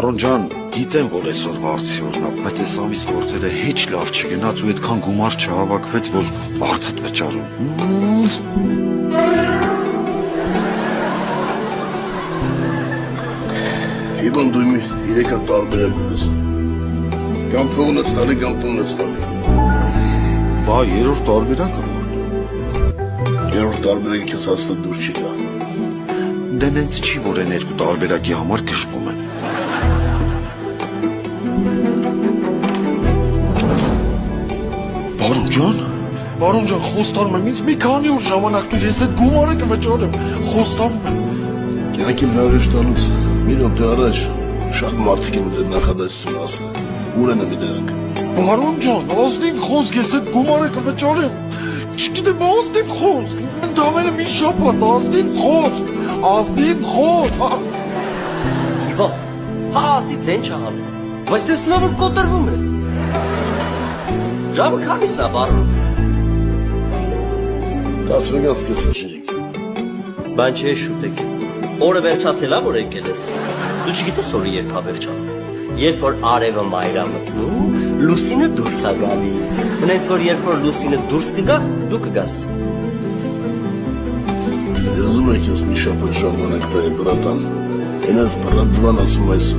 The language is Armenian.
Բարոն ջան, գիտեմ, որ այսօր վարձի օրն է, բայց այս ամիս գործերը հեչ լավ չգնաց ու այդքան գումար չհավաքվեց, որ վարձդ վճարում։ Իվան դու մի 3 հատ տարբերակ ունես։ Կամ փողն ստալի, կամ տունն ստալի։ Բա երրորդ տարբերակը։ Երրորդ տարբերակը քեզ հաստատ դուր չի գա։ Դե նենց չի, որ այն երկու տարբերակի համար կշվում են։ Բարոն ջան, խոստանում եմ, ինձ մի քանի օր ժամանակ տուր, ես այդ գումարը կվճարեմ, խոստանում եմ։ Կյանքին հրաժեշտ տալուց մի րոպե առաջ շատ մարդիկ են ինձ այդ նախադասությունը ասել։ Ուր են ըմի դրանք։ Բարոն ջան, ազնիվ խոսք, ես այդ գումարը կվճարեմ։ Չգիտեմ, ազնիվ խոսք, ընդամենը մի շաբաթ, ազնիվ խոսք։ Իվան, հա ասի ձեն չահամ, բայց տեսնում եմ, որ կոտրվում ես։ Ժամը քանիսն է, բարոն։ 16 կեսը շիրիկ։ Բան չէ շուտեք։ Օրը վերջացել է, որ եկել ես։ Դու չգիտես օրը երբ է վերջանում։ Երբ որ արևը մայր է մտնում, լուսինը դուրս է գալիս։ Հենց որ երբ որ լուսինը դուրս կգա, դու կգաս։ Եզում եք ես մի շապոտ ժամանակ դա է բրատան։ Ենած բրատվան ասում այս